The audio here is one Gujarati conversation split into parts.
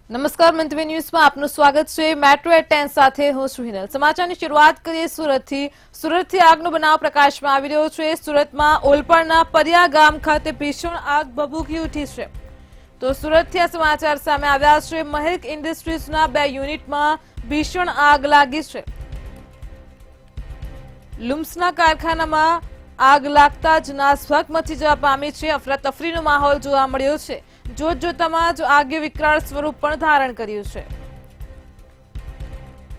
નમસ્કાર મંતવ્ય ન્યૂઝમાં આપનું સ્વાગત છે। મેટ્રો એટ 10 સાથે હું છું હિનલ। સમાચારની શરૂઆત કરીએ સુરતથી આગનો બનાવ પ્રકાશમાં આવી રહ્યો છે। સુરતમાં ઓલપાડના પરિયા ગામ ખાતે ભીષણ આગ ભભૂકી ઉઠી છે। તો સુરતથી આ સમાચાર સામે આવ્યા છે। મહેક ઇન્ડસ્ટ્રીઝના 2 યુનિટમાં ભીષણ આગ લાગી છે। લુમ્સના કારખાનામાં આગ લાગતા જ નાસભાગ મચી જવા પામી છે। અફરાતફરીનો માહોલ જોવા મળ્યો છે। જોતજોતામાં જ આગે વિકરાળ સ્વરૂપ પણ ધારણ કર્યું છે।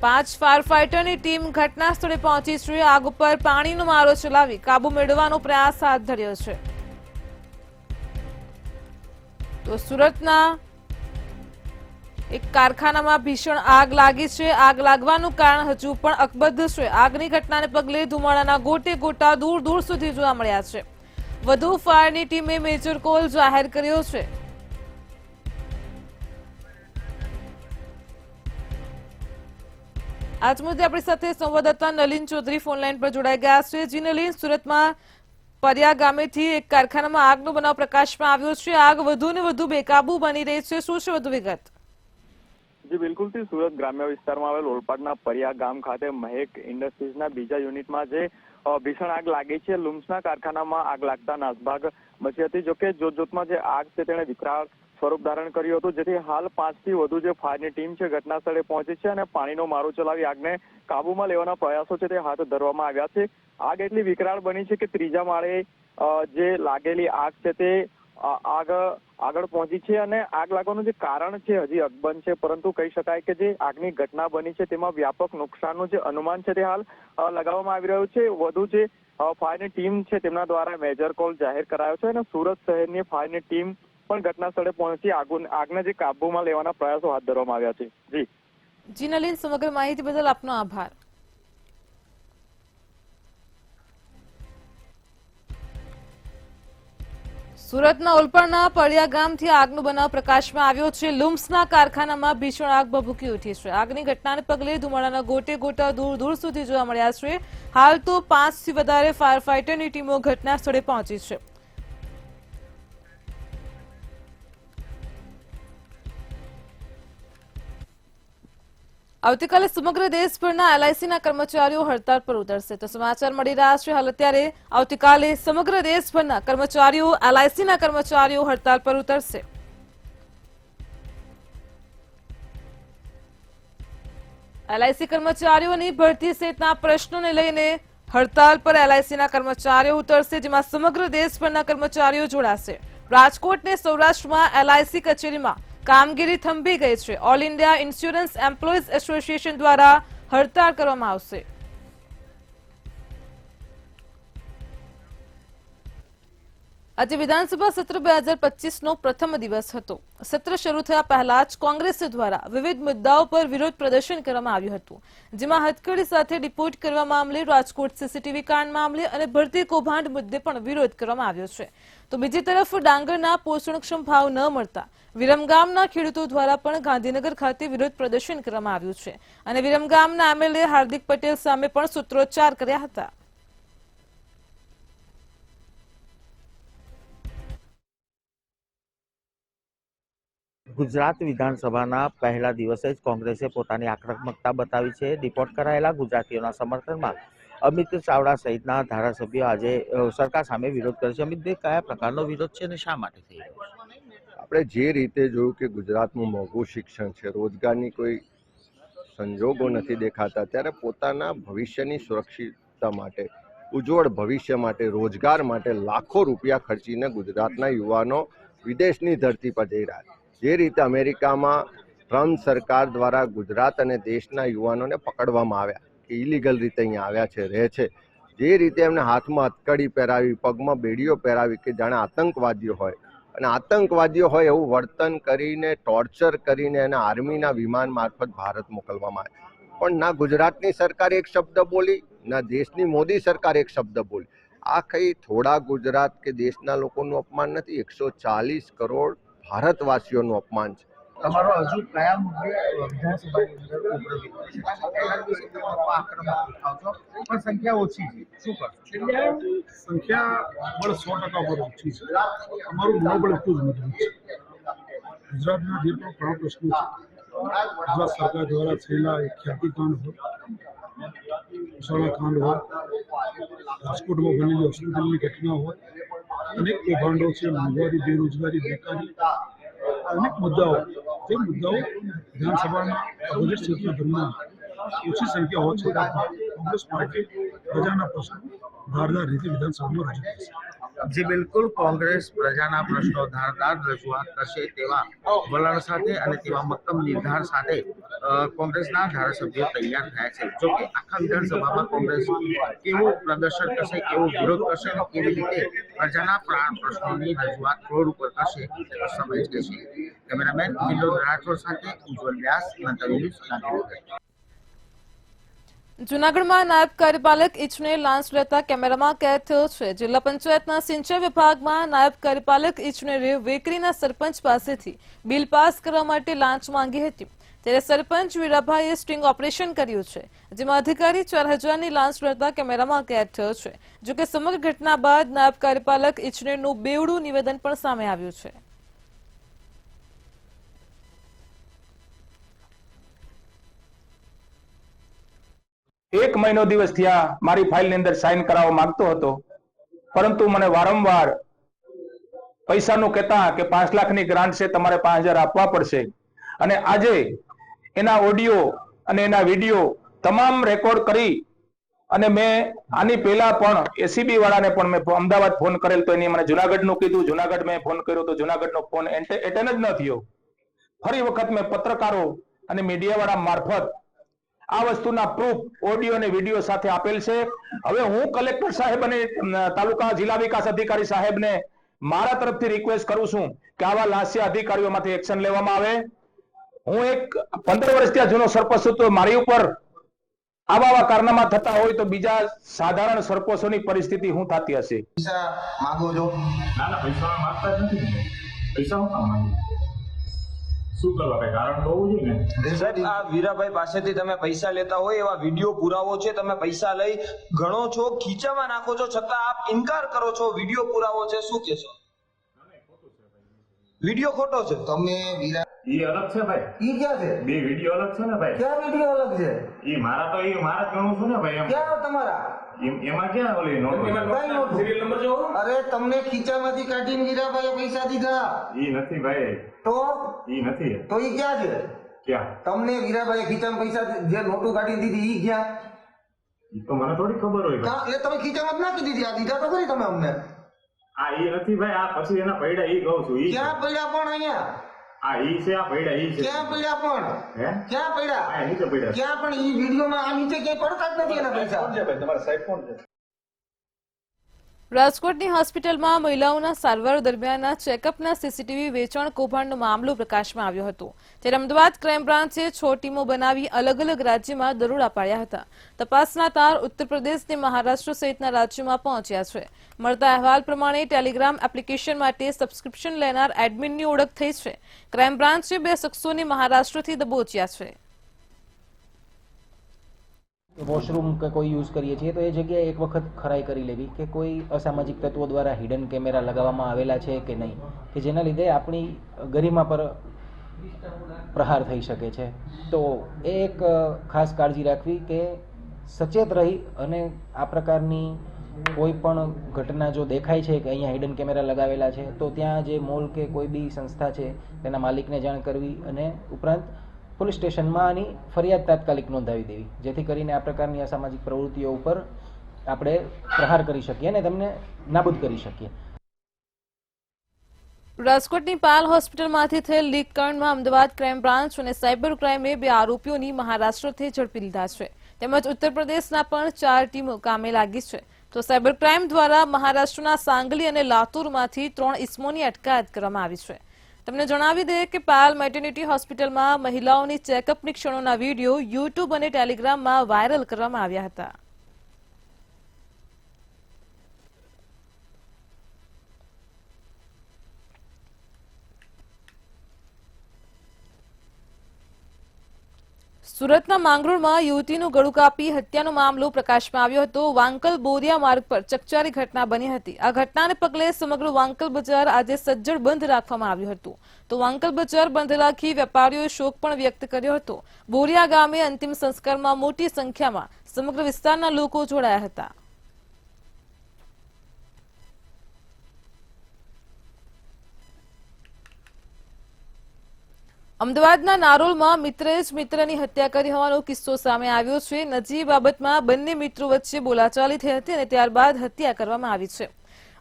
5 ફાયર ફાઈટરની ટીમ ઘટના સ્થળે પહોંચી છે। આગ ઉપર પાણીનો મારો ચલાવી કાબુ મેળવવાનો પ્રયાસ હાથ ધર્યો છે। તો સુરતના એક કારખાનામાં ભીષણ આગ લાગી છે। આગ લાગવાનું કારણ હજુ પણ અકબંધ છે। આગની ઘટનાને પગલે ધુમાડાના ગોટે ગોટા દૂર દૂર સુધી જોવા મળ્યા છે। વધુ ફાયરની ટીમે મેજર કોલ જાહેર કર્યો છે। આજ મુદ્દે આપણી સાથે સંવાદદાતા નલિન ચૌધરી ફોનલાઈન પર જોડાઈ ગયા છે। જી નલિન, સુરતમાં પરિયા ગામેથી એક કારખાનામાં આગનો બનાવ પ્રકાશમાં આવ્યો છે। આગ વધુ ને વધુ બેકાબુ બની રહી છે, શું છે વધુ વિગત? જી બિલકુલથી સુરત ગ્રામ્ય વિસ્તારમાં આવેલ ઓલપાડના પરિયા ગામ ખાતે મહેક ઇન્ડસ્ટ્રીઝના 2જા યુનિટમાં જે ભીષણ આગ લાગી છે। લુમ્સના કારખાનામાં આગ લાગતા નાસભાગ મચી હતી। જોકે જોતજોતમાં જે આગ છે તેણે વિકરાળ સ્વરૂપ ધારણ કર્યું હતું, જેથી હાલ 5થી વધુ જે ફાયરની ટીમ છે ઘટના સ્થળે પહોંચી છે અને પાણીનો મારો ચલાવી આગને કાબુમાં લેવાના પ્રયાસો છે તે હાથ ધરવામાં આવ્યા છે। આગ એટલી વિકરાળ બની છે કે 3જા માળે જે લાગેલી આગ છે તે આગ આગળ પહોંચી છે અને આગ લાગવાનું જે કારણ છે હજી અકબંધ છે, પરંતુ કહી શકાય કે જે આગની ઘટના બની છે તેમાં વ્યાપક નુકસાનનું જે અનુમાન છે તે હાલ લગાવવામાં આવી રહ્યું છે। વધુ જે ફાયરની ટીમ છે તેમના દ્વારા મેજર કોલ જાહેર કરાયો છે અને સુરત શહેરની ફાયરની ટીમ પણ ઘટના સ્થળે પહોંચી આગને જે કાબુમાં લેવાના પ્રયાસો હાથ ધરવામાં આવ્યા છે। જી નલિન, સમગ્ર માહિતી બદલ આપનો આભાર। સુરતના ઓલપાડના પરિયા ગામથી આગનો બનાવ પ્રકાશમાં આવ્યો છે। લુમ્સના કારખાનામાં ભીષણ આગ ભભૂકી ઉઠી છે। આગની ઘટનાને પગલે ધુમાડાના ગોટે ગોટા દૂર દૂર સુધી જોવા મળ્યા છે। હાલ તો 5થી વધારે ફાયર ફાઈટરની ટીમો ઘટના સ્થળે પહોંચી છે। આવતીકાલે સમગ્ર દેશભરના એલઆઈસીના કર્મચારીઓ હડતાળ પર ઉતરશે। તો સમાચાર મળી રહ્યા છે હાલ અત્યારે આવતીકાલે સમગ્ર દેશભરના કર્મચારીઓ એલઆઈસીના કર્મચારીઓ હડતાળ પર ઉતરશે। એલઆઈસી કર્મચારીઓની ભરતી સહિતના પ્રશ્નોને લઈને હડતાળ પર એલઆઈસીના કર્મચારીઓ ઉતરશે, જેમાં સમગ્ર દેશભરના કર્મચારીઓ જોડાશે। રાજકોટ ને સૌરાષ્ટ્રમાં એલઆઈસી કચેરીમાં કામગીરી થંભી ગઈ છે। All India insurance employees association દ્વારા હડતાળ કરવામાં આવશે। આજે વિધાનસભા સત્ર 2025નો પ્રથમ દિવસ હતો। સત્ર શરૂ થયા પહેલા જ કોંગ્રેસ દ્વારા વિવિધ મુદ્દાઓ પર વિરોધ પ્રદર્શન કરવામાં આવ્યું હતું, જેમાં હથકડી સાથે ડિપોર્ટ કરવા મામલે, રાજકોટ સીસીટીવી કાંડ મામલે અને ભરતી કૌભાંડ મુદ્દે પણ વિરોધ કરવામાં આવ્યો છે। તો બીજી તરફ ડાંગરના પોષણક્ષમ ભાવ ન મળતા વિરમગામના ખેડૂતો દ્વારા પણ ગાંધીનગર ખાતે વિરોધ પ્રદર્શન કરવામાં આવ્યું છે અને વિરમગામના એમએલએ હાર્દિક પટેલ સામે પણ સૂત્રોચ્ચાર કર્યા હતા। ગુજરાત વિધાનસભાના પહેલા દિવસે જ કોંગ્રેસે પોતાની આક્રમકતા બતાવી છે। ડિપોર્ટ કરાયેલા ગુજરાતીઓના સમર્થનમાં અમિત ચાવડા સહિતના ધારાસભ્યો આજે સરકાર સામે વિરોધ કરે છે। અમિતભાઈ, કયા પ્રકારનો વિરોધ છે અને શા માટે થઈ રહ્યો છે? આપણે જે રીતે જોયું કે ગુજરાતનું મોંઘું શિક્ષણ છે, રોજગારની કોઈ સંજોગો નથી દેખાતા, ત્યારે પોતાના ભવિષ્યની સુરક્ષિતતા માટે, ઉજ્જવળ ભવિષ્ય માટે, રોજગાર માટે લાખો રૂપિયા ખર્ચીને ગુજરાતના યુવાનો વિદેશની ધરતી પર જઈ રહ્યા છે। જે રીતે અમેરિકામાં ટ્રમ્પ સરકાર દ્વારા ગુજરાત અને દેશના યુવાનોને પકડવામાં આવ્યા કે ઇલીગલ રીતે અહીંયા આવ્યા છે, રહે છે, જે રીતે એમને હાથમાં હથકડી પહેરાવી, પગમાં બેડીઓ પહેરાવી કે જાણે આતંકવાદીઓ હોય, અને આતંકવાદીઓ હોય એવું વર્તન કરીને, ટોર્ચર કરીને એને આર્મીના વિમાન મારફત ભારત મોકલવામાં આવે, પણ ના ગુજરાતની સરકાર એક શબ્દ બોલી, ના દેશની મોદી સરકાર એક શબ્દ બોલી। આ કઈ થોડા ગુજરાત કે દેશના લોકોનું અપમાન નથી, 140 કરોડ ભારતવાસીઓનું અપમાન છે। તમારો હજુ કયા મુદ્દે વિધાનસભાની અંદર પણ સંખ્યા ઓછી છે, શું કરશો? સંખ્યા બળ 100% પર ઓછી છે। અમારું મનોબળ એટલું જ મજબૂત છે। ગુજરાતના જે પણ પ્રાણ પ્રશ્નો છે, ગુજરાત સરકાર દ્વારા થયેલા એક ખ્યાતિકાંડ હોય, ઉસાળા કાંડ હોય, રાજકોટમાં બનેલી હોસ્પિટલની ઘટના હોય, અનેક કૌભાંડો છે, મોંઘવારી, બેરોજગારી, બેકારી, અનેક મુદ્દાઓ વિધાનસભાના બજેટ સત્ર દરમિયાન ઓછી સંખ્યા હોવા છતાં કોંગ્રેસ પાર્ટી પ્રજાના પ્રશ્નો ધારદાર રીતે વિધાનસભામાં રજૂ કરશે. જે બિલકુલ કોંગ્રેસ પ્રજાના પ્રશ્નો ધારદાર રજૂઆત કરશે તેવા વલણ સાથે અને તેવા મક્કમ નિર્ધાર સાથે કોંગ્રેસના ધારાસભ્યો તૈયાર થયા છે. જો કે આખા વિધાનસભામાં કોંગ્રેસ કેવું પ્રદર્શન કરશે, કેવો વિરોધ કરશે અને કેવી રીતે પ્રજાના પ્રાણ પ્રશ્નોની રજૂઆત ફ્લોર ઉપર કરશે તે તો સમય જ કહેશે. કેમેરામેન વિનોદ રાઠોડ સાથે ઉજ્જવલ વ્યાસ, નંતરી ન્યૂઝ, ગાંધીનગર. જૂનાગઢમાં નાયબ કાર્યપાલક ઇજનેર લાંચ લેતા કેમેરામાં કેદ થયો છે. જિલ્લા પંચાયતના સિંચાઈ વિભાગમાં નાયબ કાર્યપાલક ઇજનેરે વેકરીના સરપંચ પાસેથી બિલ પાસ કરવા માટે લાંચ માંગી હતી. ત્યારે સરપંચ વીરાભાઈએ સ્ટિંગ ઓપરેશન કર્યું છે, જેમાં અધિકારી 4000ની લાંચ લેતા કેમેરામાં કેદ થયો છે. જોકે સમગ્ર ઘટના બાદ નાયબ કાર્યપાલક ઇજનેરનું બેવડું નિવેદન પણ સામે આવ્યું છે. એક મહિનો દિવસ થયા મારી ફાઇલની અંદર સાઇન કરાવવા માંગતો હતો, પરંતુ મને વારંવાર પૈસાનું કહેતા કે 5 લાખની ગ્રાન્ટ છે, તમારે 5000 આપવા પડશે. અને આજે એના ઓડિયો અને એના વિડીયો તમામ રેકોર્ડ કરી અને મેં આની પહેલા પણ એસીબી વાળાને પણ મેં અમદાવાદ ફોન કરેલ તો એની મને જુનાગઢનું કીધું, જુનાગઢ મેં ફોન કર્યો તો જુનાગઢનો ફોન એટેન્ડ જ ન થયો. ફરી વખત મેં પત્રકારો અને મીડિયા વાળા મારફત આ વસ્તુના પ્રૂફ ઓડિયો અને વિડીયો સાથે આપેલ છે. હવે હું કલેક્ટર સાહેબ અને તાલુકા જિલ્લા વિકાસ અધિકારી સાહેબને મારા તરફથી રિક્વેસ્ટ કરું છું કે આવા લાંચિયા અધિકારીઓમાંથી એક્શન લેવામાં આવે. હું એક 15 વર્ષ ત્યાં જૂનો સરપંચ છું, તો મારી ઉપર આવા કારનામા થતા હોય તો બીજા સાધારણ સરપંચોની પરિસ્થિતિ શું થતી હશે? પૈસા માંગો છો? ના પૈસા માંગતા જ નથી. પૈસા હું કામ માંગુ? શું કરવા, કઈ કારણ તો હોવું જોઈએ ને. સાહેબ, આ વીરાભાઈ પાસેથી તમે પૈસા લેતા હોય એવા વિડીયો પુરાવો છે, તમે પૈસા લઈ ગણો છો, ખીચામાં નાખો છો, છતાં આપ ઇનકાર કરો છો. વિડીયો પુરાવો છે, શું કહેશો? વિડીયો ખોટો છે. તમે વીરા ઈ અલગ છે ભાઈ. ઈ ક્યાં છે? બે વિડીયો અલગ છે ને ભાઈ. ક્યાં વિડીયો અલગ છે? ઈ મારા તો ઈ મારા જ ગણું છું ને ભાઈ. એમ ક્યાં તમારા? એમાં ક્યાં ઓલી નોટ? કઈ નોટ? સિરિયલ નંબર જો. અરે તમને ખીચામાંથી કાઢીને વીરાભાઈએ પૈસા દીધા. ઈ નથી ભાઈ. તો ઈ નથી. તો ઈ ક્યાં છે? ક્યાં? તમને વીરાભાઈએ ખીચામાં પૈસા જે નોટો કાઢી દીધી ઈ ક્યાં? ઈ તો મને થોડી ખબર હોય ભાઈ. એટલે તમે ખીચામાં જ નાખી દીધી. આ દીધા તો ખરી તમે અમને. આ ઈ નથી ભાઈ. આ પછી એના પૈડા ઈ કહું છું. ઈ ક્યાં પડ્યા પણ અહીંયા? આ ઈ છે, આ પૈડા ઈ છે. ક્યાં પડ્યા પણ? હે? ક્યાં પડ્યા? આ નીચે પૈડા. ક્યાં પણ ઈ વિડીયોમાં આ નીચે ક્યાંય પડતા જ નથી એના પૈસા. ભાઈ તમારા સાહેબ કોણ છે? રાજકોટની હોસ્પિટલમાં મહિલાઓના સારવાર દરમિયાનના ચેકઅપના સીસીટીવી વેચાણ કૌભાંડનો મામલો પ્રકાશમાં આવ્યો હતો. ત્યારે અમદાવાદ ક્રાઇમ બ્રાન્ચે 6 ટીમો બનાવી અલગ અલગ રાજ્યમાં દરોડા પાડ્યા હતા. તપાસના તાર ઉત્તર પ્રદેશ અને મહારાષ્ટ્ર સહિતના રાજ્યોમાં પહોંચ્યા છે. મળતા અહેવાલ પ્રમાણે ટેલિગ્રામ એપ્લિકેશન માટે સબસ્ક્રિપ્શન લેનાર એડમિનની ઓળખ થઈ છે. ક્રાઇમ બ્રાન્ચે 2 શખ્સોને મહારાષ્ટ્રથી દબોચ્યા છે. વોશરૂમ કે કોઈ યુઝ કરીએ છીએ તો એ જગ્યાએ એક વખત ખરાઈ કરી લેવી કે કોઈ અસામાજિક તત્વો દ્વારા હિડન કેમેરા લગાવવામાં આવેલા છે કે નહીં, કે જેના લીધે આપણી ગરિમા પર પ્રહાર થઈ શકે છે. તો એ એક ખાસ કાળજી રાખવી કે સચેત રહી અને આ પ્રકારની કોઈ પણ ઘટના જો દેખાય છે કે અહીંયા હિડન કેમેરા લગાવેલા છે તો ત્યાં જે મોલ કે કોઈ બી સંસ્થા છે તેના માલિકને જાણ કરવી અને ઉપરાંત પોલીસ સ્ટેશનમાં આની ફરિયાદ તાત્કાલિક નોંધાવી દેવી, જેથી કરીને આ પ્રકારની અસામાજિક પ્રવૃત્તિઓ ઉપર આપણે પ્રહાર કરી શકીએ અને તેમને નાબૂદ કરી શકીએ. રાજકોટની પાલ હોસ્પિટલમાંથી થયેલ લીક કાંડમાં અમદાવાદ ક્રાઇમ બ્રાન્ચ અને સાયબર ક્રાઇમે 2 આરોપીઓની મહારાષ્ટ્રથી ઝડપી લીધા છે. તેમજ ઉત્તર પ્રદેશના પણ 4 ટીમો કામે લાગી છે. તો સાયબર ક્રાઇમ દ્વારા મહારાષ્ટ્રના સાંગલી અને લાતુરમાંથી 3 ઇસમોની અટકાયત કરવામાં આવી છે. તમને જણાવી દઈએ કે પાલ મેટર્નિટી હોસ્પિટલમાં મહિલાઓની ચેકઅપની ક્ષણોના વિડીયો યુટ્યુબ અને ટેલિગ્રામમાં વાયરલ કરવામાં આવ્યા હતા. સુરતના માંગરોળમાં યુવતીનું ગળું કાપી હત્યાનો મામલો પ્રકાશમાં આવ્યો હતો. વાંકલ બોરિયા માર્ગ પર ચકચારી ઘટના બની હતી. આ ઘટનાને પગલે સમગ્ર વાંકલ બજાર આજે સજ્જડ બંધ રાખવામાં આવ્યું હતું. તો વાંકલ બજાર બંધ રાખી વેપારીઓએ શોક પણ વ્યક્ત કર્યો હતો. બોરિયા ગામે અંતિમ સંસ્કારમાં મોટી સંખ્યામાં સમગ્ર વિસ્તારના લોકો જોડાયા હતા. અમદાવાદના નારોલમાં મિત્રએ જ મિત્રની હત્યા કરી હોવાનો કિસ્સો સામે આવ્યો છે. નજી બાબતમાં બંને મિત્રો વચ્ચે બોલાચાલી થઈ હતી અને ત્યારબાદ હત્યા કરવામાં આવી છે.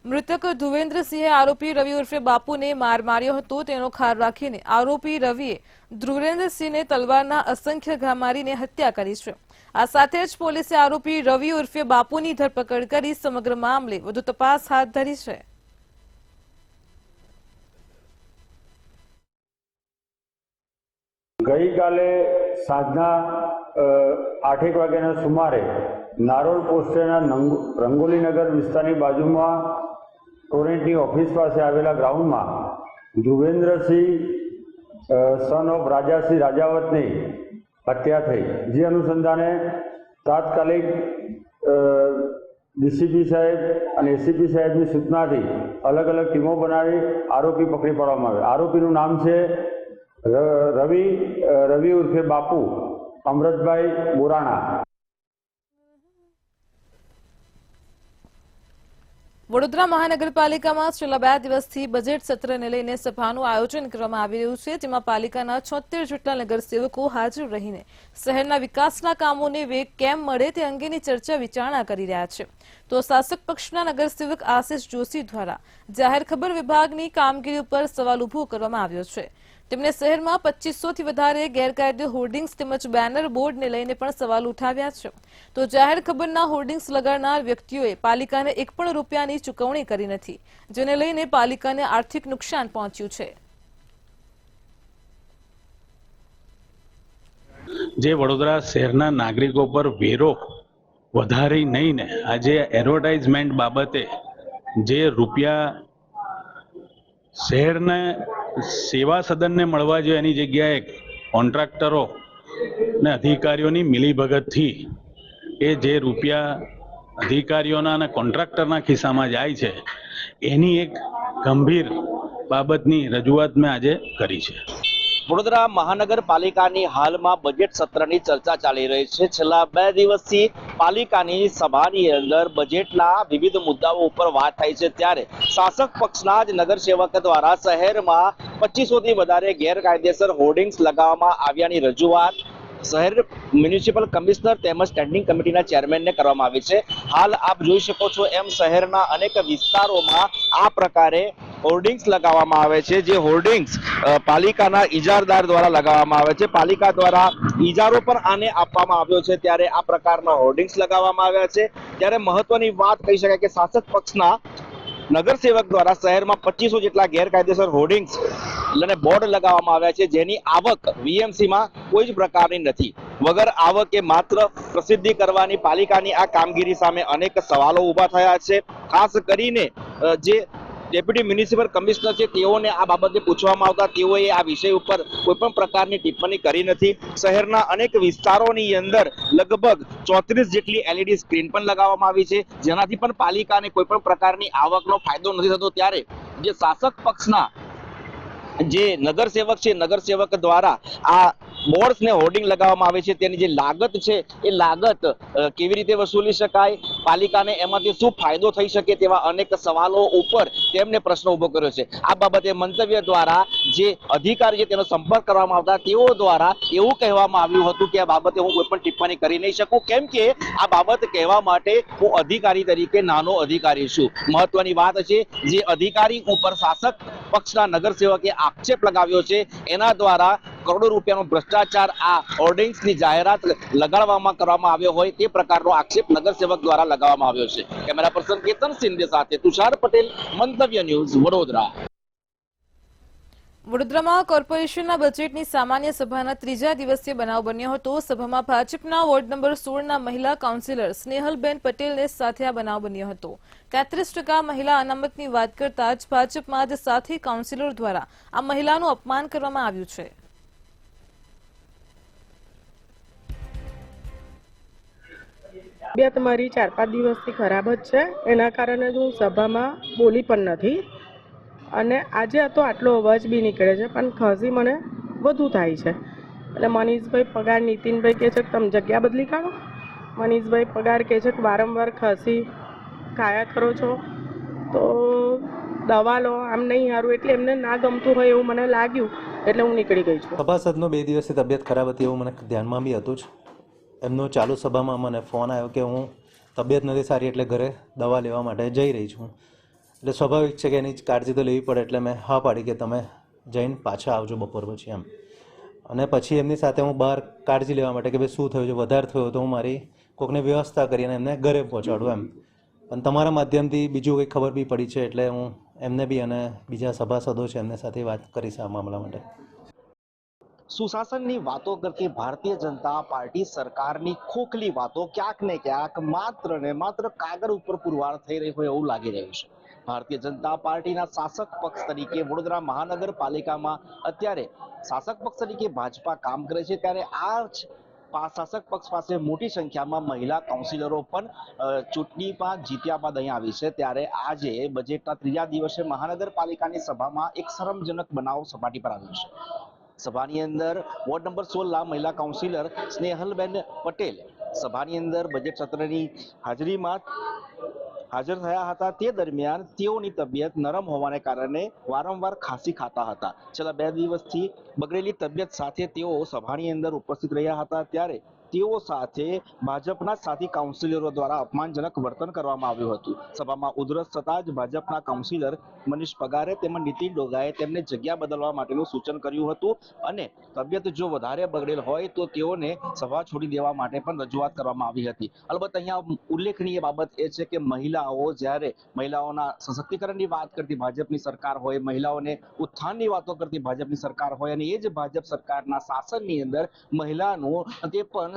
મૃતક ધ્રુવેન્દ્રસિંહે આરોપી રવિ ઉર્ફે બાપુને માર માર્યો હતો. તેનો ખાર રાખીને આરોપી રવિએ ધ્રુવેન્દ્રસિંહને તલવારના અસંખ્ય ઘા મારીને હત્યા કરી છે. આ સાથે જ પોલીસે આરોપી રવિ ઉર્ફે બાપુની ધરપકડ કરી સમગ્ર મામલે વધુ તપાસ હાથ ધરી છે. ગઈકાલે સાંજના 8 વાગ્યાના સુમારે નારોલ પોસ્ટેના રંગોલીનગર વિસ્તારની બાજુમાં ટોરેન્ટની ઓફિસ પાસે આવેલા ગ્રાઉન્ડમાં ધ્રુવેન્દ્રસિંહ સન ઓફ રાજાસિંહ રાજાવતની હત્યા થઈ. જે અનુસંધાને તાત્કાલિક ડીસીપી સાહેબ અને એસીપી સાહેબની સૂચનાથી અલગ અલગ ટીમો બનાવી આરોપી પકડી પાડવામાં આવ્યા. આરોપીનું નામ છે રવિ ઉર્ફે બાપુ અમૃતભાઈ બોરાણા. વડોદરા મહાનગરપાલિકામાં છેલ્લા 2 દિવસથી બજેટ સત્રને લઈને સભાનું આયોજન કરવામાં આવી રહ્યું છે. જેમાં પાલિકાના 76 જેટલા નગરસેવકો હાજર રહીને શહેરના વિકાસના કામોને વેગ કેમ મળે તે અંગેની ચર્ચા વિચારણા કરી રહ્યા છે. તો શાસક પક્ષના નગરસેવક આશિષ જોશી દ્વારા જાહેર ખબર વિભાગની કામગીરી ઉપર સવાલ ઉભો કરવામાં આવ્યો છે. તેમણે શહેરમાં 2500 થી વધારે ગેરકાયદે હોર્ડિંગ્સ તેમજ બેનર બોર્ડને લઈને પણ સવાલ ઉઠાવ્યા છે. તો જાહેર ખબરના હોર્ડિંગ્સ લગાડનાર વ્યક્તિઓએ પાલિકાને 1 પણ રૂપિયાની ચૂકવણી કરી નથી, જેને લઈને પાલિકાને આર્થિક નુકસાન પહોંચ્યું છે. જે વડોદરા શહેરના નાગરિકો પર વેરો વધારી નહીં ને આજે એડવર્ટાઇઝમેન્ટ બાબતે જે રૂપિયા શહેરના સેવા સદનને મળવા જોઈએ એની જગ્યાએ કોન્ટ્રાક્ટરો ને અધિકારીઓની મિલીભગતથી એ જે રૂપિયા અધિકારીઓના અને કોન્ટ્રાક્ટરના ખિસ્સામાં જાય છે એની એક ગંભીર બાબતની રજૂઆત મેં આજે કરી છે. વડોદરા મહાનગરપાલિકાની હાલમાં બજેટ સત્રની ચર્ચા ચાલી રહી છે. છેલ્લા 2 દિવસથી પાલિકાની સભાની અંદર બજેટના વિવિધ મુદ્દાઓ ઉપર વાત થાય છે. ત્યારે શાસક પક્ષના જ નગરસેવક દ્વારા શહેરમાં 2500 થી વધારે ગેરકાયદેસર હોર્ડિંગ્સ લગાવવામાં આવ્યાની રજૂઆત શહેર મ્યુનિસિપલ કમિશનર તેમજ સ્ટેન્ડિંગ કમિટીના ચેરમેનને કરવામાં આવી છે. હાલ આપ જોઈ શકો છો એમ શહેરના અનેક વિસ્તારોમાં આ પ્રકારે હોર્ડિંગ્સ લગાવવામાં આવે છે. જે હોર્ડિંગ્સ પાલિકાના ઇજારદાર દ્વારા લગાવવામાં આવે છે. પાલિકા દ્વારા ઇજારો પણ આને આપવામાં આવ્યો છે. ત્યારે આ પ્રકારના હોર્ડિંગ્સ લગાવવામાં આવ્યા છે. ત્યારે મહત્વની વાત કહી શકાય કે શાસક પક્ષના નગરસેવક દ્વારા શહેરમાં 2500 જેટલા ગેરકાયદેસર હોર્ડિંગ્સ અને બોર્ડ લગાવવામાં આવ્યા છે. જેની આવક વીએમસીમાં કોઈ જ પ્રકારની નથી. વગર આવકે માત્ર પ્રસિદ્ધિ કરવાની પાલિકાની આ કામગીરી સામે અનેક સવાલો ઉભા થયા છે. ખાસ કરીને જે ડેપ્યુટી મ્યુનિસિપલ કમિશનર છે તેઓને આ બાબતે પૂછવામાં આવતા તેઓએ આ વિષય ઉપર કોઈ પણ પ્રકારની ટિપ્પણી કરી નથી. શહેરના અનેક વિસ્તારોની અંદર લગભગ 34 જેટલી એલઈડી સ્ક્રીન પણ લગાવવામાં આવી છે, જેનાથી પણ પાલિકાને કોઈ પણ પ્રકારની આવકનો ફાયદો નથી થતો. ત્યારે જે શાસક પક્ષના જે નગરસેવક છે નગરસેવક દ્વારા આ બોર્ડ્સ ને હોર્ડિંગ લગાવવામાં આવે છે તેની જે લાગત છે એ લાગત કેવી રીતે વસૂલી શકાય, પાલિકાને એમાંથી શું ફાયદો થઈ શકે તેવા અનેક સવાલો ઉપર તેમને પ્રશ્ન ઉભો કર્યો છે. આ બાબતે મંતવ્ય દ્વારા જે અધિકારી છે તેનો સંપર્ક કરવામાં આવતા તેઓ દ્વારા એવું કહેવામાં આવ્યું હતું કે આ બાબતે હું કોઈ પણ ટિપ્પણી કરી નહીં શકું, કેમ કે આ બાબત કહેવા માટે હું અધિકારી તરીકે નાનો અધિકારી છું. મહત્વની વાત છે જે અધિકારી ઉપર શાસક પક્ષના નગરસેવકે આક્ષેપ લગાવ્યો છે એના દ્વારા કરોડો રૂપિયાનો ભ્રષ્ટાચાર આ હોર્ડિંગ્સની જાહેરાત લગાડવામાં કરવામાં આવ્યો હોય તે પ્રકારનો આક્ષેપ નગરસેવક દ્વારા લગાવવામાં આવ્યો છે. કેમેરા પર્સન કેતન સિંધે સાથે તુષાર પટેલ, મંતવ્ય ન્યૂઝ, વડોદરા. વડોદરામાં કોર્પોરેશનના બજેટની સામાન્ય સભાના 3જા દિવસે બનાવ બન્યો હતો. સભામાં ભાજપના વોર્ડ નંબર 16ના મહિલા કાઉન્સિલર સ્નેહલબેન પટેલને સાથે આ બનાવ બન્યો હતો. 33% મહિલા અનામતની વાત કરતા જ ભાજપમાં જ સાથી કાઉન્સિલર દ્વારા આ મહિલાનું અપમાન કરવામાં આવ્યું છે. તબિયત મારી 4-5 દિવસથી ખરાબ જ છે. એના કારણે જ હું સભામાં બોલી પણ નથી અને આજે તો આટલો અવાજ બી નીકળે છે, પણ ખાંસી મને વધુ થાય છે. એટલે મનીષભાઈ પગાર, નીતિનભાઈ કહે છે કે તમે જગ્યા બદલી કાઢો. મનીષભાઈ પગાર કહે છે કે વારંવાર ખાંસી ખાયા કરો છો તો દવા લો, આમ નહીં સારું. એટલે એમને ના ગમતું હોય એવું મને લાગ્યું, એટલે હું નીકળી ગઈ છું. સભાસદનો 2 દિવસથી તબિયત ખરાબ હતી એવું મને ધ્યાનમાં બી હતું જ. એમનો ચાલુ સભામાં મને ફોન આવ્યો કે હું તબિયત નથી સારી એટલે ઘરે દવા લેવા માટે જઈ રહી છું. એટલે સ્વાભાવિક છે કે એની કાળજી તો લેવી પડે, એટલે મેં હા પાડી કે તમે જઈને પાછા આવજો બપોર પછી એમ. અને પછી એમની સાથે હું બહાર કાળજી લેવા માટે કે ભાઈ શું થયું છે, વધારે થયું તો હું મારી કોઈકને વ્યવસ્થા કરીને એમને ઘરે પહોંચાડું એમ. પણ તમારા માધ્યમથી બીજું કંઈ ખબર બી પડી છે, એટલે હું એમને બી અને બીજા સભાસદો છે એમને સાથે વાત કરીશ આ મામલા માટે. સુશાસનની વાતો કરતી ભારતીય જનતા પાર્ટી સરકારની ખોખલી વાતો ક્યાંક ને ક્યાંક માત્ર ને માત્ર કાગળ ઉપર પુરવાર થઈ રહી હોય એવું લાગી રહ્યું છે. ભારતીય જનતા પાર્ટીના શાસક પક્ષ તરીકે વડોદરા મહાનગરપાલિકામાં અત્યારે શાસક પક્ષ તરીકે ભાજપા કામ કરે છે, ત્યારે આ જ શાસક પક્ષ પાસે મોટી સંખ્યામાં મહિલા કાઉન્સિલરો પણ ચૂંટણીમાં જીત્યા બાદ અહીં આવી છે. ત્યારે આજે બજેટના 3જા દિવસે મહાનગરપાલિકાની સભામાં એક શરમજનક બનાવ સપાટી પર આવ્યો છે. સભાની અંદર વોર્ડ નંબર 16 મહિલા કાઉન્સિલર સ્નેહલબેન પટેલ સભાની અંદર બજેટ સત્રની હાજરીમાં હાજર થયા હતા. તે દરમિયાન તેઓની તબિયત નરમ હોવાને કારણે વારંવાર ખાંસી ખાતા હતા. છેલ્લા 2 દિવસથી બગડેલી તબિયત સાથે તેઓ સભાની અંદર ઉપસ્થિત રહ્યા હતા. ત્યારે તેઓ સાથે ભાજપના સાથી કાઉન્સિલરો દ્વારા અપમાનજનક વર્તન કરવામાં આવ્યું હતું. સભામાં ઉધરસ થતા જ ભાજપના કાઉન્સિલર મનીષ પગારે તેમજ નીતિન ડોગાએ તેમને જગ્યા બદલવા માટેનું સૂચન કર્યું હતું અને તબિયત જો વધારે બગડેલ હોય તો તેઓને સભા છોડી દેવા માટે પણ રજૂઆત કરવામાં આવી હતી. અલબત્ત અહીંયા ઉલ્લેખનીય બાબત એ છે કે મહિલાઓ જ્યારે મહિલાઓના સશક્તિકરણની વાત કરતી ભાજપની સરકાર હોય, મહિલાઓને ઉત્થાનની વાતો કરતી ભાજપની સરકાર હોય અને એ જ ભાજપ સરકારના શાસનની અંદર મહિલાનું તે પણ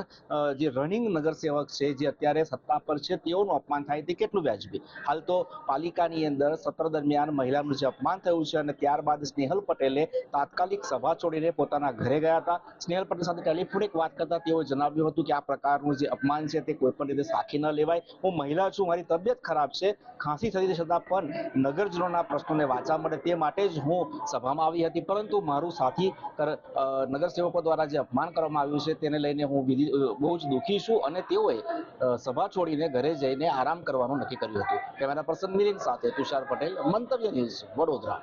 જે રનિંગ નગરસેવક છે જે અત્યારે સત્તા પર છે તેઓનું અપમાન થાય તે કેટલું વ્યાજબી. હાલ તો પાલિકાની અંદર સત્ર દરમિયાન મહિલાનું જે અપમાન થયું છે અને ત્યારબાદ સ્નેહલ પટેલે તાત્કાલિક સભા છોડીને પોતાના ઘરે ગયા હતા. સ્નેહલ પટેલ સાથે ટેલિફોનિક વાત કરતા તેઓએ જણાવ્યું હતું કે આ પ્રકારનું જે અપમાન છે તે કોઈ પણ રીતે સાખી ન લેવાય. હું મહિલા છું, મારી તબિયત ખરાબ છે, ખાંસી થઈ છતાં પણ નગરજનોના પ્રશ્નોને વાચા મળે તે માટે જ હું સભામાં આવી હતી, પરંતુ મારું સાથી નગરસેવકો દ્વારા જે અપમાન કરવામાં આવ્યું છે તેને લઈને હું બહુ જ દુઃખી છું અને તેઓએ સભા છોડીને ઘરે જઈને આરામ કરવાનું નક્કી કર્યું હતું. કેમેરા પર્સન મિલિંદ સાથે તુષાર પટેલ, મંતવ્ય ન્યૂઝ, વડોદરા.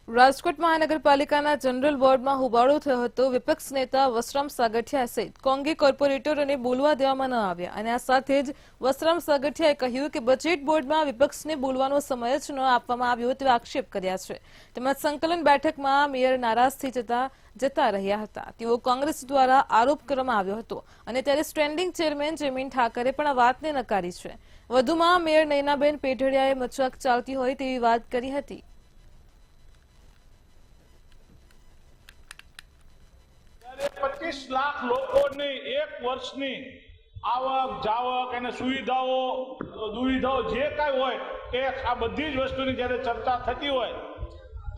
રાજકોટ મહાનગરપાલિકાના જનરલ વોર્ડમાં હોબાળો થયો હતો. વિપક્ષ નેતા વસરામ સાગઠિયા સહિત કોંગી કોર્પોરેટરોને બોલવા દેવામાં ન આવ્યા અને આ સાથે જ વસરામ સાગઠિયાએ કહ્યું કે બજેટ બોર્ડમાં વિપક્ષને બોલવાનો સમય જ ન આપવામાં આવ્યો તેવા આક્ષેપ કર્યા છે. તેમજ સંકલન બેઠકમાં મેયર નારાજથી જતા રહ્યા હતા તેવો કોંગ્રેસ દ્વારા આરોપ કરવામાં આવ્યો હતો અને ત્યારે સ્ટેન્ડિંગ ચેરમેન જમીન ઠાકરે પણ આ વાતને નકારી છે. વધુમાં મેયર નયનાબેન પેઢડિયાએ મજાક ચાલતી હોય તેવી વાત કરી હતી. 25 લાખ લોકોની એક વર્ષની આવક જાવક અને સુવિધાઓ જે કાંઈ હોય એ આ બધી જ વસ્તુની જ્યારે ચર્ચા થતી હોય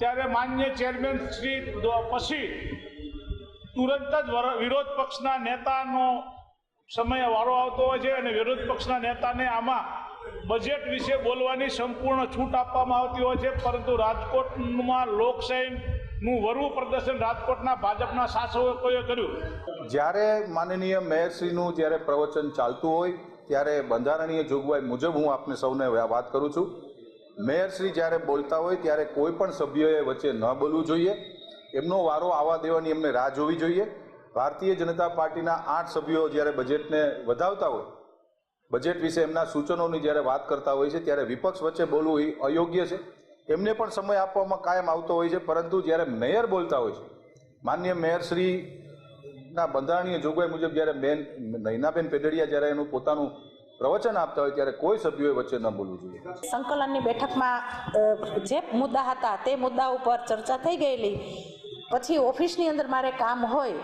ત્યારે માન્ય ચેરમેન શ્રી પછી તુરંત જ વિરોધ પક્ષના નેતાનો સમય વાળો આવતો હોય છે અને વિરોધ પક્ષના નેતાને આમાં બજેટ વિશે બોલવાની સંપૂર્ણ છૂટ આપવામાં આવતી હોય છે. પરંતુ રાજકોટમાં લોકશાહીનું વરવું પ્રદર્શન રાજકોટના ભાજપના શાસકોએ કર્યું. જ્યારે માનનીય મેયરશ્રીનું જ્યારે પ્રવચન ચાલતું હોય ત્યારે બંધારણીય જોગવાઈ મુજબ હું આપને સૌને વાત કરું છું. મેયરશ્રી જ્યારે બોલતા હોય ત્યારે કોઈ પણ સભ્યોએ વચ્ચે ન બોલવું જોઈએ. એમનો વારો આવવા દેવાની એમને રાહ જોવી જોઈએ. ભારતીય જનતા પાર્ટીના 8 સભ્યો જ્યારે બજેટને વધાવતા હોય, બજેટ વિશે એમના સૂચનોની જ્યારે વાત કરતા હોય છે ત્યારે વિપક્ષ વચ્ચે બોલવું એ અયોગ્ય છે. એમને પણ સમય આપવામાં કાયમ આવતો હોય છે, પરંતુ જ્યારે મેયર બોલતા હોય છે, માન્ય મેયરશ્રીના બંધારણીય જોગવાઈ મુજબ જ્યારે બેન નયનાબેન પેઢડિયા જ્યારે એનું પોતાનું પ્રવચન આપતા હોય ત્યારે કોઈ સભ્યોએ વચ્ચે ન બોલવું જોઈએ. સંકલનની બેઠકમાં જે મુદ્દા હતા તે મુદ્દા ઉપર ચર્ચા થઈ ગયેલી. પછી ઓફિસની અંદર મારે કામ હોય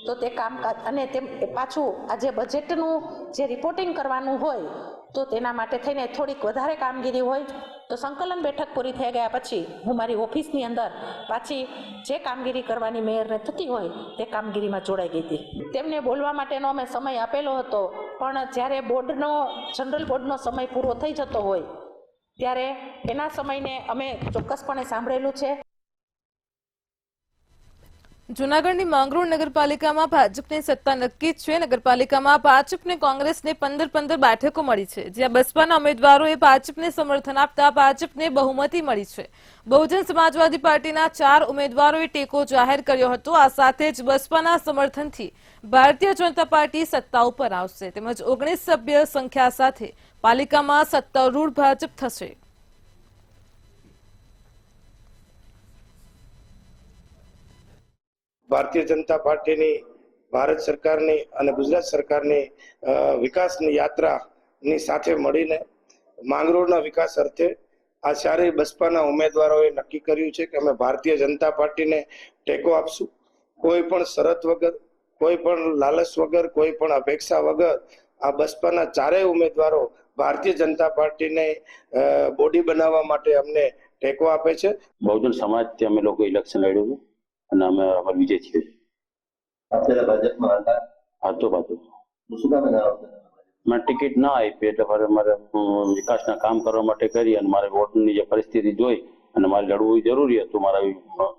તો તે કામકાજ અને તેમ પાછું આજે બજેટનું જે રિપોર્ટિંગ કરવાનું હોય તો તેના માટે થઈને થોડીક વધારે કામગીરી હોય તો સંકલન બેઠક પૂરી થઈ ગયા પછી હું મારી ઓફિસની અંદર પાછી જે કામગીરી કરવાની મેયરને થતી હોય તે કામગીરીમાં જોડાઈ ગઈ હતી. તેમને બોલવા માટેનો અમે સમય આપેલો હતો, પણ જ્યારે જનરલ બોર્ડનો સમય પૂરો થઈ જતો હોય ત્યારે એના સમયને અમે ચોક્કસપણે સાંભળેલું છે. જૂનાગઢની માંગરોળ નગરપાલિકામાં ભાજપની સત્તા નક્કી છે. નગરપાલિકામાં ભાજપને કોંગ્રેસને 15 બેઠકો મળી છે, જ્યાં બસપાના ઉમેદવારોએ ભાજપને સમર્થન આપતા ભાજપને બહુમતી મળી છે. બહુજન સમાજવાદી પાર્ટીના 4 ઉમેદવારોએ ટેકો જાહેર કર્યો હતો. આ સાથે જ બસપાના સમર્થનથી ભારતીય જનતા પાર્ટી સત્તા ઉપર આવશે, તેમજ 19 સભ્ય સંખ્યા સાથે પાલિકામાં સત્તારૂઢ ભાજપ થશે. ભારતીય જનતા પાર્ટીની ભારત સરકારની અને ગુજરાત સરકારની વિકાસની યાત્રાની સાથે મળીને માંગરોળના વિકાસ અર્થે આ ચારેય બસપાના ઉમેદવારોએ નક્કી કર્યું છે કે અમે ભારતીય જનતા પાર્ટીને ટેકો આપશું. કોઈ પણ શરત વગર, કોઈ પણ લાલચ વગર, કોઈ પણ અપેક્ષા વગર આ બસપાના ચારેય ઉમેદવારો ભારતીય જનતા પાર્ટીને બોડી બનાવવા માટે અમને ટેકો આપે છે. બહુજન સમાજથી અમે લોકો ઇલેક્શન લડ્યું અને અમે વિજય છીએ. અત્યારે ભાજપમાં હતો શું કામ મને ટિકિટ ના આપી એટલે મારે વિકાસના કામ કરવા માટે કરી અને મારે વોટની જે પરિસ્થિતિ જોઈ અને મારે લડવું જરૂરી હતું મારા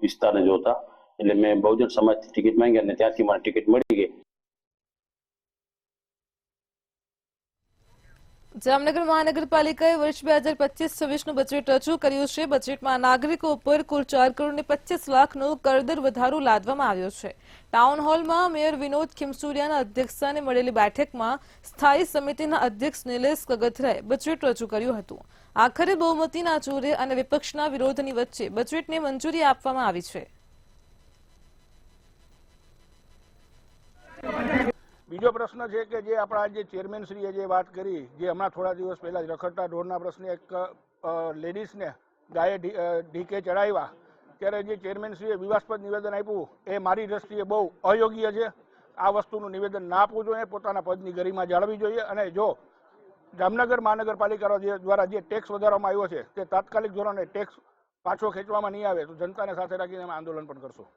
વિસ્તારને જોતા, એટલે મેં બહુજન સમાજથી ટિકિટ માંગી અને ત્યાંથી મને ટિકિટ મળી ગઈ. જામનગર મહાનગરપાલિકાએ વર્ષ 2025-26નું બજેટ રજૂ કર્યું છે. બજેટમાં નાગરિકો ઉપર કુલ 4 કરોડ ને 25 લાખનો કરદર વધારો લાદવામાં આવ્યો છે. ટાઉન હોલમાં મેયર વિનોદ ખીમસુરિયાના અધ્યક્ષસ્થાને મળેલી બેઠકમાં સ્થાયી સમિતિના અધ્યક્ષ નિલેશ કગથરાએ બજેટ રજૂ કર્યું હતું. આખરે બહુમતીના જોરે અને વિપક્ષના વિરોધની વચ્ચે બજેટને મંજૂરી આપવામાં આવી છે. બીજો પ્રશ્ન છે કે જે આપણા જે ચેરમેન શ્રીએ જે વાત કરી, જે હમણાં થોડા દિવસ પહેલા જ રખડતા ઢોરના પ્રશ્ને એક લેડીઝને ગાયે ઢીકે ચડાવ્યા, ત્યારે જે ચેરમેન શ્રીએ વિવાદાસ્પદ નિવેદન આપ્યું એ મારી દ્રષ્ટિએ બહુ અયોગ્ય છે. આ વસ્તુનું નિવેદન ના આપવું જોઈએ, પોતાના પદની ગરિમા જાળવવી જોઈએ. અને જો જામનગર મહાનગરપાલિકા દ્વારા જે ટેક્સ વધારવામાં આવ્યો છે તે તાત્કાલિક ધોરણે ટેક્સ પાછો ખેંચવામાં નહીં આવે તો જનતાને સાથે રાખીને અમે આંદોલન પણ કરશું.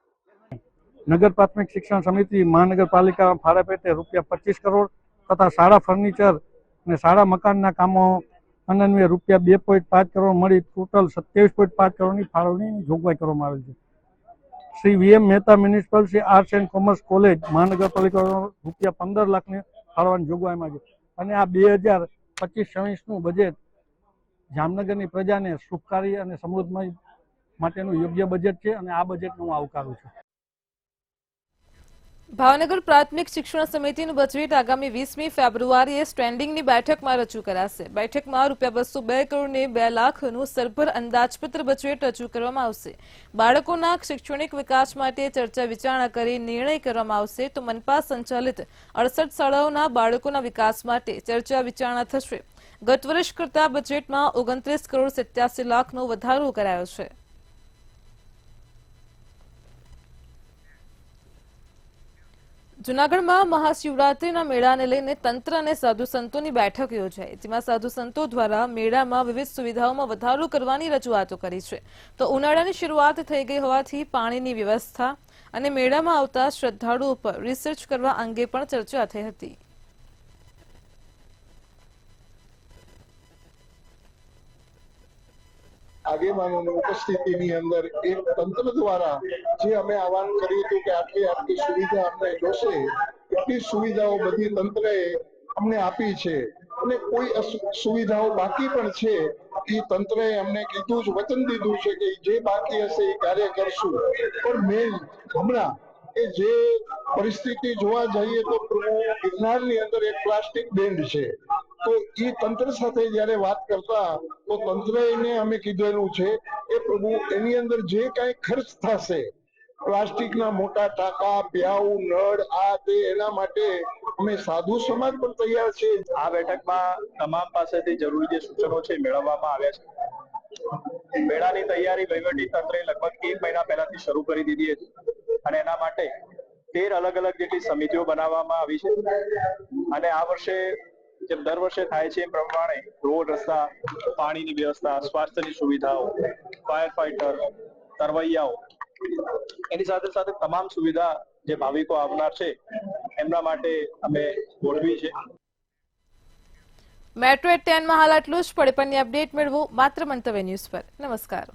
નગર પ્રાથમિક શિક્ષણ સમિતિ મહાનગરપાલિકા ભાડા પેટે ₹25 કરોડ તથા શાળા ફર્નિચર અને શાળા મકાનના કામો અન્વયે ₹2.5 કરોડ મળી ટોટલ 27.5 કરોડની ફાળવણીની જોગવાઈ કરવામાં આવેલ છે. Shri VM Mehta municipal arts and commerce college મહાનગરપાલિકા ₹15 લાખની ફાળવવાની જોગવાઈમાં છે. અને આ 2025-26નું બજેટ જામનગરની પ્રજાને સુખકારી અને સમૃદ્ધિ માટેનું યોગ્ય બજેટ છે અને આ બજેટને હું આવકારું છું. ભાવનગર પ્રાથમિક શિક્ષણ સમિતિનું બજેટ આગામી 20મી ફેબ્રુઆરીએ સ્ટેન્ડિંગની બેઠકમાં રજૂ કરાશે. બેઠકમાં ₹202 કરોડ ને 2 લાખનું સરભર અંદાજપત્ર બજેટ રજૂ કરવામાં આવશે. બાળકોના શૈક્ષણિક વિકાસ માટે ચર્ચા વિચારણા કરી નિર્ણય કરવામાં આવશે, તો મનપા સંચાલિત 68 શાળાઓના બાળકોના વિકાસ માટે ચર્ચા વિચારણા થશે. ગત વર્ષ કરતા બજેટમાં 29 કરોડ 87 લાખનો વધારો કરાયો છે. જૂનાગઢમાં મહાશિવરાત્રીના મેળાને લઈને તંત્ર અને સાધુ સંતોની બેઠક યોજાઈ, જેમાં સાધુ સંતો દ્વારા મેળામાં વિવિધ સુવિધાઓમાં વધારો કરવાની રજૂઆતો કરી છે. તો ઉનાળાની શરૂઆત થઈ ગઈ હોવાથી પાણીની વ્યવસ્થા અને મેળામાં આવતા શ્રદ્ધાળુઓ પર રિસર્ચ કરવા અંગે પણ ચર્ચા થઈ હતી. આગેવાનોની ઉપસ્થિતિની અંદર એક તંત્ર દ્વારા જે અમે આહવાન કર્યું હતું કે આટલી સુવિધા અમને જોશે, એટલી સુવિધાઓ બધી તંત્રએ અમને આપી છે અને કોઈ સુવિધાઓ બાકી પણ છે એ તંત્રએ અમને કીધું છે, વચન દીધું છે કે જે બાકી હશે એ કાર્ય કરશું. પણ મેં હમણાં એ જે પરિસ્થિતિ જોવા જઈએ તો ગિરનારની અંદર એક પ્લાસ્ટિક બેન્ડ છે, તો એ તંત્ર સાથે જયારે વાત કરતા તો તંત્રને અમે કીધેલું છે એ પ્રભુ એની અંદર જે કાંઈ ખર્ચ થશે, પ્લાસ્ટિકના મોટા ટાંકા, પ્યાઉ, નળ, આ તે, એના માટે અમે સાધુ સમાજ પણ તૈયાર છે. આ બેઠકમાં તમામ પાસેથી જરૂરી જે સૂચનો છે મેળવવામાં આવ્યા છે. મેળાની તૈયારી વહીવટી તંત્રે લગભગ 1 મહિના પહેલાથી શરૂ કરી દીધી હતી અને એના માટે 13 અલગ અલગ જેટલી સમિતિઓ બનાવવામાં આવી છે અને આ વર્ષે જેમ દર વર્ષે થાય છે એ પ્રમાણે રોડ રસ્તા, પાણીની વ્યવસ્થા, સ્વાસ્થ્યની સુવિધાઓ, ફાયર ફાઈટર, તરવૈયાઓ, એની સાથે સાથે તમામ સુવિધા જે ભાવિકો આવનાર છે એમના માટે અમે ગોઠવી છે. મેટ્રો 10 માં હાલ આટલું જ. પડે પણની અપડેટ મેળવો માત્ર મંતવ્ય ન્યૂઝ પર. નમસ્કાર.